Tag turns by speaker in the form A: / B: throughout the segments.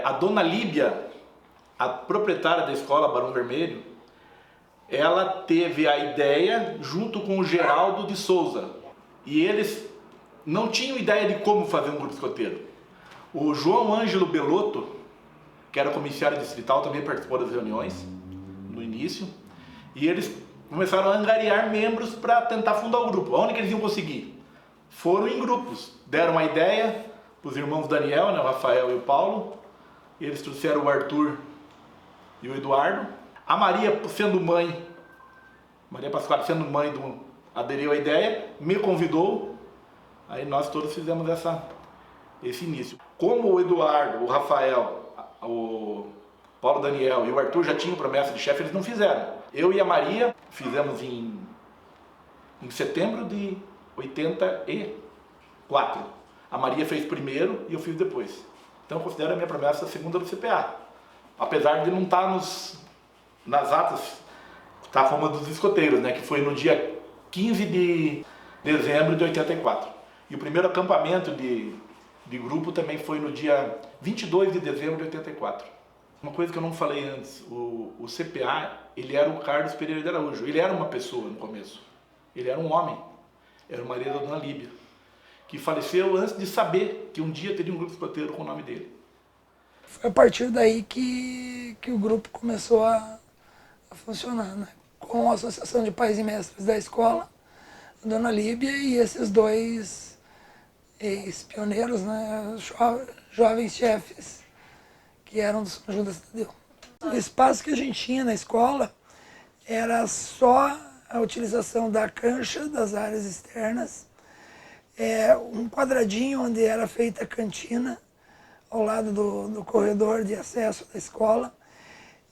A: A dona Líbia, a proprietária da escola Barão Vermelho, ela teve a ideia junto com o Geraldo de Souza. E eles não tinham ideia de como fazer um grupo escoteiro. O João Ângelo Belotto, que era comissário distrital, também participou das reuniões no início. E eles começaram a angariar membros para tentar fundar o grupo. Onde que eles iam conseguir? Foram em grupos. Deram uma ideia para os irmãos Daniel, né, o Rafael e o Paulo. Eles trouxeram o Arthur e o Eduardo. A Maria, sendo mãe, Maria Pasquale, sendo mãe, aderiu à ideia, me convidou. Aí nós todos fizemos esse início. Como o Eduardo, o Rafael, o Paulo Daniel e o Arthur já tinham promessa de chefe, eles não fizeram. Eu e a Maria fizemos em setembro de 84. A Maria fez primeiro e eu fiz depois. Então eu considero a minha promessa a segunda do CPA. Apesar de não estar nas atas, está como a dos escoteiros, né, que foi no dia 15 de dezembro de 84. E o primeiro acampamento de grupo também foi no dia 22 de dezembro de 84. Uma coisa que eu não falei antes, o CPA, ele era o Carlos Pereira de Araújo. Ele era uma pessoa no começo. Ele era um homem. Era o marido da dona Líbia, que faleceu antes de saber que um dia teria um grupo escoteiro com o nome dele.
B: Foi a partir daí que o grupo começou a funcionar, né? Com a Associação de Pais e Mestres da escola, a dona Líbia e esses dois ex-pioneiros, né? Jovens chefes, que eram do São Judas Tadeu. O espaço que a gente tinha na escola era só a utilização da cancha, das áreas externas, um quadradinho onde era feita a cantina, ao lado do corredor de acesso da escola,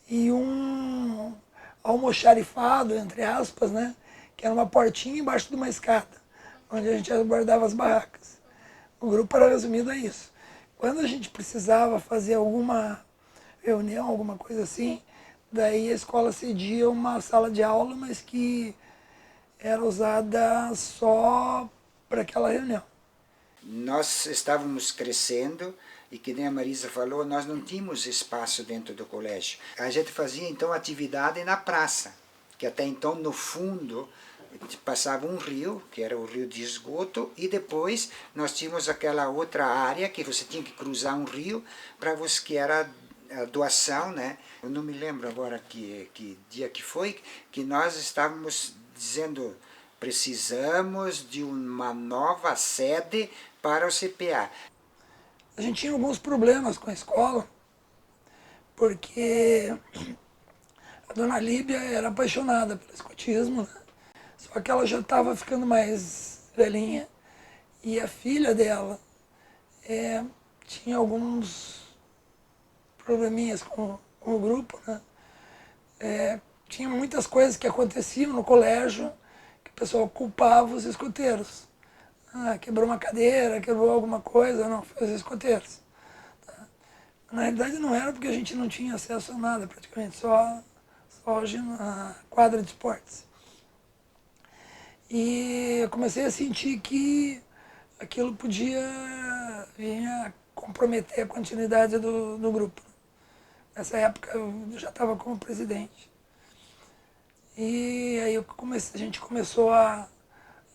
B: e um almoxarifado, entre aspas, né, que era uma portinha embaixo de uma escada, onde a gente guardava as barracas. O grupo era resumido a isso. Quando a gente precisava fazer alguma reunião, alguma coisa assim, daí a escola cedia uma sala de aula, mas que era usada só para aquela reunião.
C: Nós estávamos crescendo e, que nem a Marisa falou, nós não tínhamos espaço dentro do colégio. A gente fazia então atividade na praça, que até então no fundo passava um rio, que era o rio de esgoto, e depois nós tínhamos aquela outra área que você tinha que cruzar um rio para você, que era a doação, né? Eu não me lembro agora que dia que foi, que nós estávamos dizendo: precisamos de uma nova sede para o CPA.
B: A gente tinha alguns problemas com a escola, porque a dona Líbia era apaixonada pelo escotismo, né? Só que ela já estava ficando mais velhinha, e a filha dela tinha alguns probleminhas com o grupo, né? Tinha muitas coisas que aconteciam no colégio que o pessoal culpava os escoteiros. Quebrou uma cadeira, quebrou alguma coisa, não, foi os escoteiros. Tá? Na realidade não era, porque a gente não tinha acesso a nada, praticamente, só a quadra de esportes. E eu comecei a sentir que aquilo podia vir a comprometer a continuidade do grupo. Nessa época eu já estava como presidente. E aí a gente começou a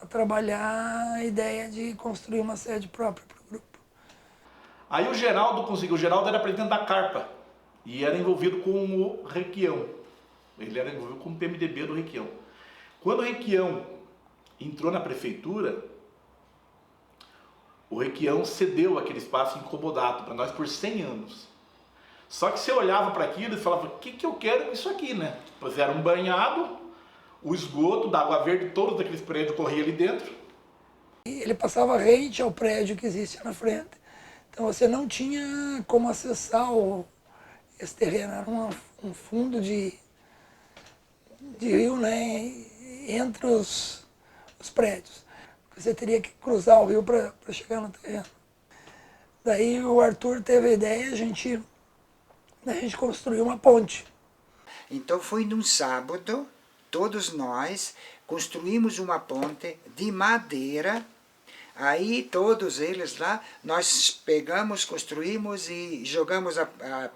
B: trabalhar a ideia de construir uma sede própria para o grupo.
A: Aí o Geraldo conseguiu. O Geraldo era presidente da Carpa e era envolvido com o Requião. Ele era envolvido com o PMDB do Requião. Quando o Requião entrou na prefeitura, o Requião cedeu aquele espaço incomodato para nós por 100 anos. Só que você olhava para aquilo e falava: o que eu quero com isso aqui, né? Pois era um banhado, o esgoto da Água Verde, todos aqueles prédios corriam ali dentro.
B: E ele passava rente ao prédio que existe na frente. Então você não tinha como acessar esse terreno. Era um fundo de rio, né, entre os prédios. Você teria que cruzar o rio para chegar no terreno. Daí o Arthur teve a ideia, a gente construiu uma ponte.
C: Então foi num sábado, todos nós construímos uma ponte de madeira Aí todos eles lá, nós pegamos, construímos e jogamos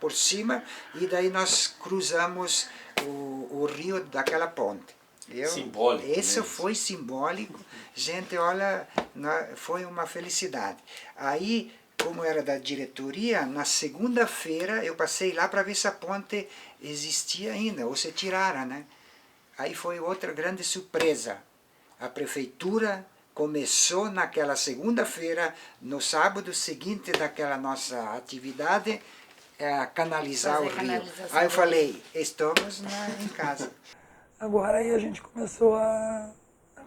C: por cima, e daí nós cruzamos o rio daquela ponte.
A: Simbólico.
C: Isso foi simbólico. Gente, olha, foi uma felicidade. Aí, como era da diretoria, na segunda-feira eu passei lá para ver se a ponte existia ainda, ou se tiraram, né? Aí foi outra grande surpresa. A prefeitura começou naquela segunda-feira, no sábado seguinte daquela nossa atividade, a canalizar o rio. Aí eu falei, estamos em casa.
B: Agora aí a gente começou a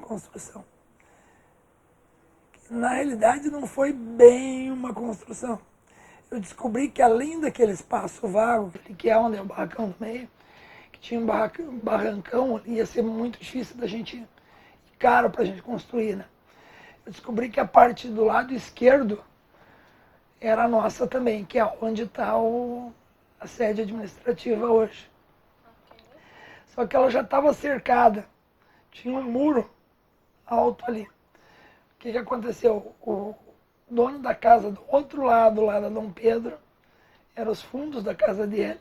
B: construção. Na realidade não foi bem uma construção. Eu descobri que além daquele espaço vago, que é onde é o barracão do meio, que tinha um barrancão, ia ser muito difícil da gente, caro para a gente construir, né? Eu descobri que a parte do lado esquerdo era nossa também, que é onde está a sede administrativa hoje. Só que ela já estava cercada, tinha um muro alto ali. O que aconteceu? O dono da casa do outro lado, lá da Dom Pedro, eram os fundos da casa dele.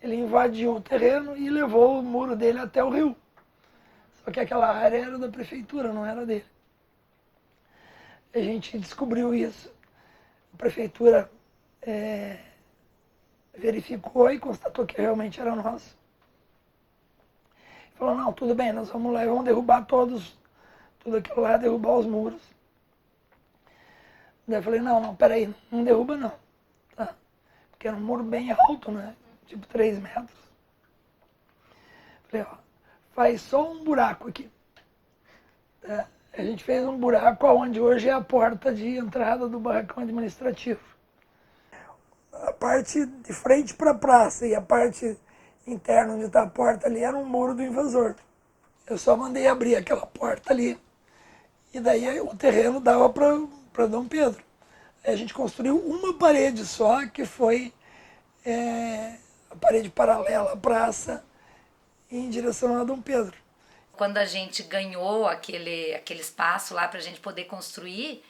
B: Ele invadiu o terreno e levou o muro dele até o rio. Só que aquela área era da prefeitura, não era dele. A gente descobriu isso. A prefeitura verificou e constatou que realmente era nosso. Falou, não, tudo bem, nós vamos lá e vamos derrubar tudo aquilo lá, derrubar os muros. Daí eu falei, não, peraí, não derruba não. Tá? Porque era um muro bem alto, né? Tipo 3 metros. Falei, ó, faz só um buraco aqui. Tá? A gente fez um buraco onde hoje é a porta de entrada do barracão administrativo. A parte de frente para a praça e a parte interna onde está a porta ali era um muro do invasor. Eu só mandei abrir aquela porta ali e daí o terreno dava para Dom Pedro. Aí a gente construiu uma parede só, que foi a parede paralela à praça em direção a Dom Pedro.
D: Quando a gente ganhou aquele espaço lá para a gente poder construir,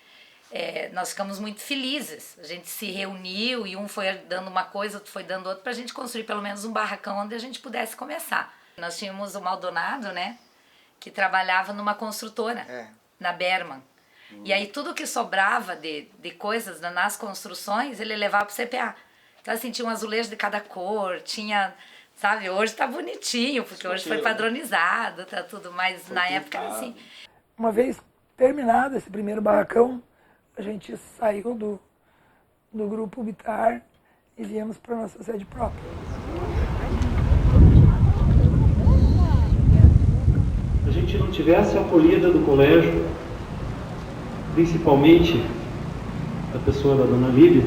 D: nós ficamos muito felizes. A gente se reuniu e um foi dando uma coisa, outro foi dando outra, para a gente construir pelo menos um barracão onde a gente pudesse começar. Nós tínhamos o Maldonado, né, que trabalhava numa construtora, na Berman. E aí tudo que sobrava de coisas nas construções, ele levava para o CPA. Então assim, tinha um azulejo de cada cor, tinha... Sabe, hoje tá bonitinho, porque hoje foi padronizado, tá tudo, mas na época era assim.
B: Uma vez terminado esse primeiro barracão, a gente saiu do grupo Bitar e viemos para nossa sede própria.
E: Se a gente não tivesse a acolhida do colégio, principalmente a pessoa da Dona Líbia,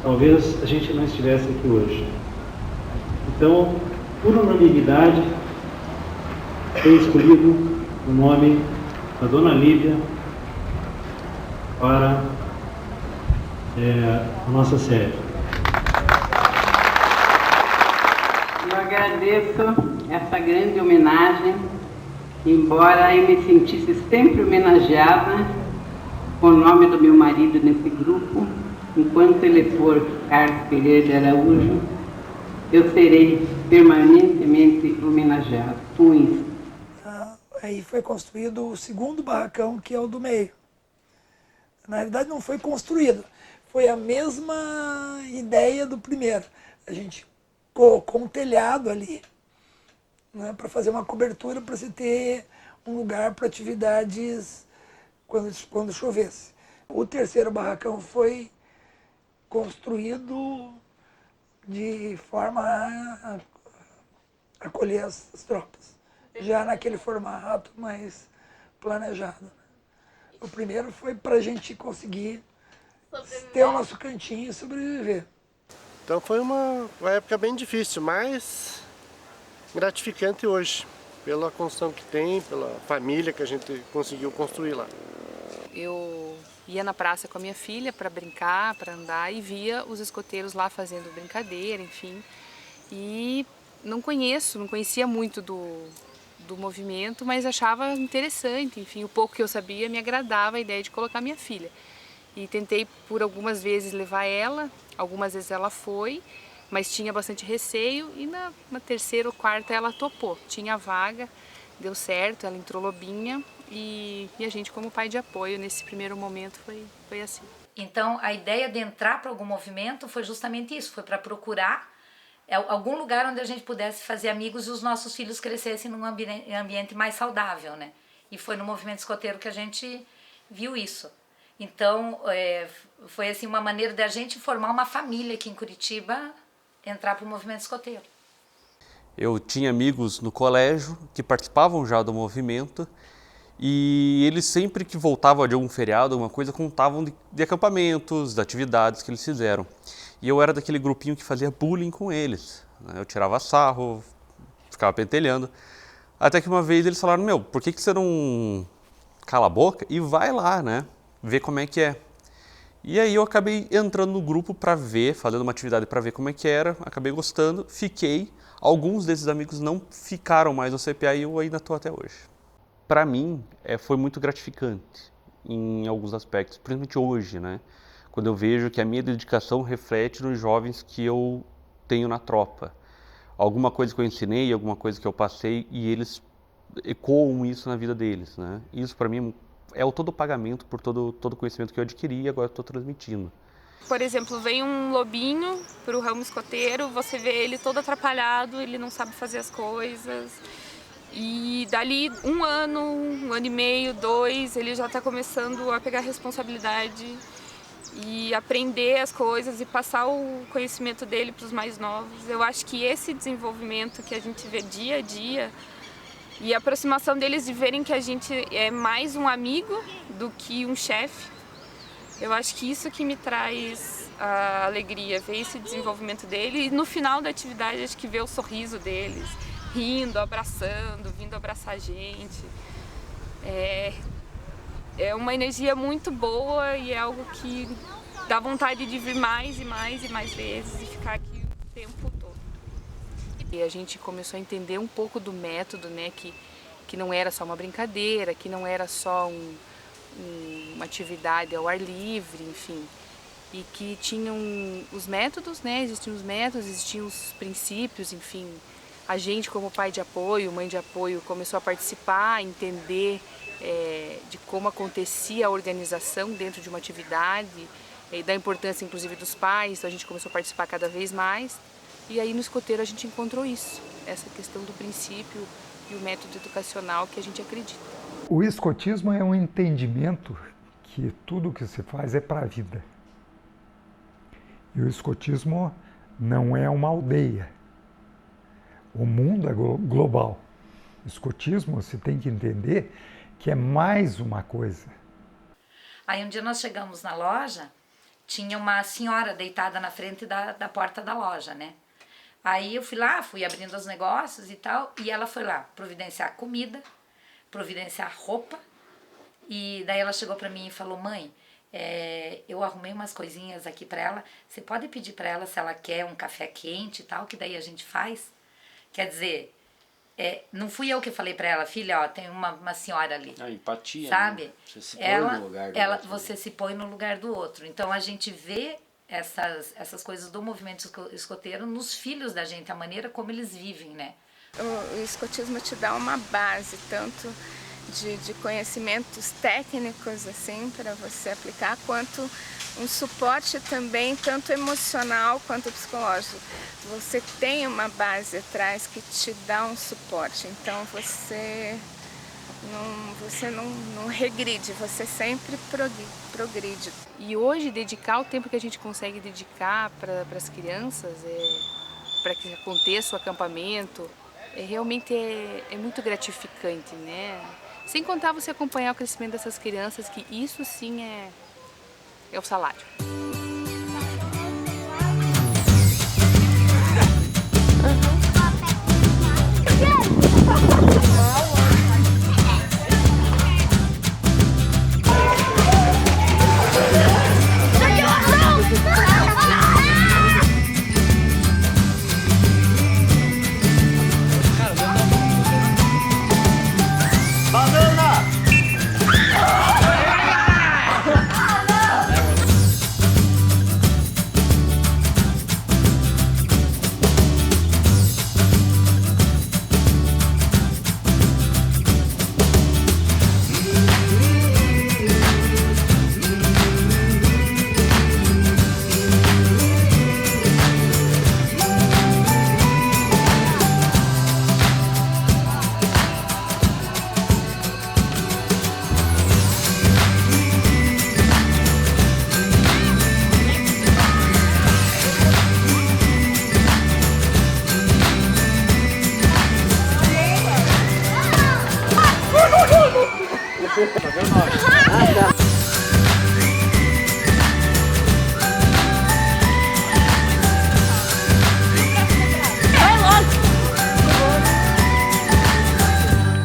E: talvez a gente não estivesse aqui hoje. Então, por unanimidade, foi escolhido o nome da Dona Líbia para a nossa sede.
F: Eu agradeço essa grande homenagem, embora eu me sentisse sempre homenageada com o nome do meu marido nesse grupo, enquanto ele for Carlos Pereira de Araújo, eu serei permanentemente homenageado com isso.
B: Aí foi construído o segundo barracão, que é o do meio. Na realidade não foi construído, foi a mesma ideia do primeiro. A gente colocou um telhado ali, né, para fazer uma cobertura, para se ter um lugar para atividades quando chovesse. O terceiro barracão foi construído de forma a acolher as tropas, já naquele formato mais planejado. O primeiro foi para a gente conseguir ter o nosso cantinho e sobreviver.
G: Então foi uma época bem difícil, mas gratificante hoje, pela construção que tem, pela família que a gente conseguiu construir lá.
H: Eu ia na praça com a minha filha para brincar, para andar, e via os escoteiros lá fazendo brincadeira, enfim. E não conhecia muito do do movimento, mas achava interessante, enfim, o pouco que eu sabia me agradava a ideia de colocar minha filha. E tentei por algumas vezes levar ela, algumas vezes ela foi, mas tinha bastante receio e na terceira ou quarta ela topou. Tinha vaga, deu certo, ela entrou lobinha e a gente como pai de apoio nesse primeiro momento foi assim.
D: Então a ideia de entrar para algum movimento foi justamente isso, foi para procurar algum lugar onde a gente pudesse fazer amigos e os nossos filhos crescessem num ambiente mais saudável, né? E foi no movimento escoteiro que a gente viu isso. Então, foi assim uma maneira de a gente formar uma família aqui em Curitiba, entrar para o movimento escoteiro.
I: Eu tinha amigos no colégio que participavam já do movimento e eles sempre que voltavam de algum feriado, alguma coisa, contavam de acampamentos, de atividades que eles fizeram. E eu era daquele grupinho que fazia bullying com eles. Eu tirava sarro, ficava pentelhando. Até que uma vez eles falaram, meu, por que você não cala a boca e vai lá, né? Ver como é que é. E aí eu acabei entrando no grupo para ver, fazendo uma atividade para ver como é que era, acabei gostando, fiquei. Alguns desses amigos não ficaram mais no CPA e eu ainda estou até hoje. Para mim, foi muito gratificante em alguns aspectos, principalmente hoje, né? Quando eu vejo que a minha dedicação reflete nos jovens que eu tenho na tropa. Alguma coisa que eu ensinei, alguma coisa que eu passei e eles ecoam isso na vida deles, né? Isso para mim é o todo pagamento por todo o conhecimento que eu adquiri e agora estou transmitindo.
H: Por exemplo, vem um lobinho para o ramo escoteiro, você vê ele todo atrapalhado, ele não sabe fazer as coisas. E dali um ano e meio, 2, ele já está começando a pegar responsabilidade e aprender as coisas e passar o conhecimento dele para os mais novos. Eu acho que esse desenvolvimento que a gente vê dia a dia e a aproximação deles de verem que a gente é mais um amigo do que um chefe, eu acho que isso que me traz a alegria, ver esse desenvolvimento dele e no final da atividade acho que ver o sorriso deles, rindo, abraçando, vindo abraçar a gente. É uma energia muito boa e é algo que dá vontade de vir mais e mais e mais vezes e ficar aqui o tempo todo. E a gente começou a entender um pouco do método, né, que não era só uma brincadeira, que não era só uma atividade ao ar livre, enfim. E que tinham os métodos, né, existiam os métodos, existiam os princípios, enfim. A gente como pai de apoio, mãe de apoio, começou a participar, a entender de como acontecia a organização dentro de uma atividade, e da importância inclusive dos pais, então a gente começou a participar cada vez mais. E aí no escoteiro a gente encontrou isso, essa questão do princípio e o método educacional que a gente acredita.
J: O escotismo é um entendimento que tudo que se faz é para a vida. E o escotismo não é uma aldeia. O mundo é global. O escotismo você tem que entender que é mais uma coisa.
D: Aí um dia nós chegamos na loja, tinha uma senhora deitada na frente da porta da loja, né? Aí eu fui abrindo os negócios e tal, e ela foi lá providenciar comida, providenciar roupa, e daí ela chegou para mim e falou, mãe, eu arrumei umas coisinhas aqui para ela, você pode pedir para ela se ela quer um café quente e tal, que daí a gente faz? Quer dizer, não fui eu que falei para ela, filha, ó, tem uma senhora ali.
K: A empatia,
D: sabe?
K: Né? Você se põe no lugar do outro.
D: Você se põe no lugar do outro. Então a gente vê essas coisas do movimento escoteiro nos filhos da gente, a maneira como eles vivem, né?
L: O escotismo te dá uma base, tanto de conhecimentos técnicos, assim, para você aplicar, quanto um suporte também, tanto emocional quanto psicológico. Você tem uma base atrás que te dá um suporte, então você não regride, você sempre progride.
H: E hoje dedicar o tempo que a gente consegue dedicar para as crianças, para que aconteça o acampamento, realmente é muito gratificante, né? Sem contar você acompanhar o crescimento dessas crianças, que isso sim é o salário.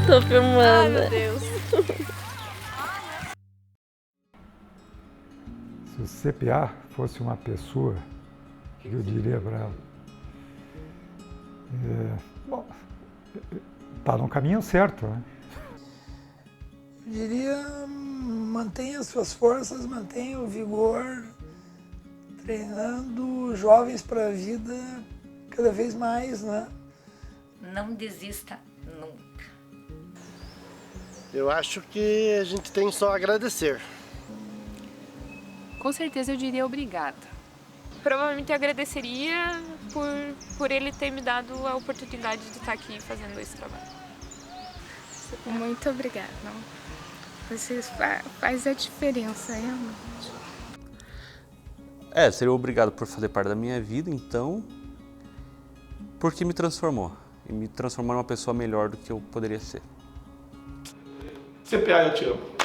M: Tô filmando.
H: Ai, meu Deus.
J: Se o CPA fosse uma pessoa, o que eu diria para ela? Bom, está no caminho certo, né?
B: Eu diria, mantenha suas forças, mantenha o vigor, treinando jovens para a vida cada vez mais, né?
D: Não desista nunca.
G: Eu acho que a gente tem só a agradecer.
H: Com certeza eu diria obrigada. Provavelmente eu agradeceria por ele ter me dado a oportunidade de estar aqui fazendo esse trabalho.
L: Muito obrigada. Você faz a diferença, realmente.
I: Seria obrigado por fazer parte da minha vida, então, porque me transformou. E me transformou numa pessoa melhor do que eu poderia ser.
A: CPA, eu te amo.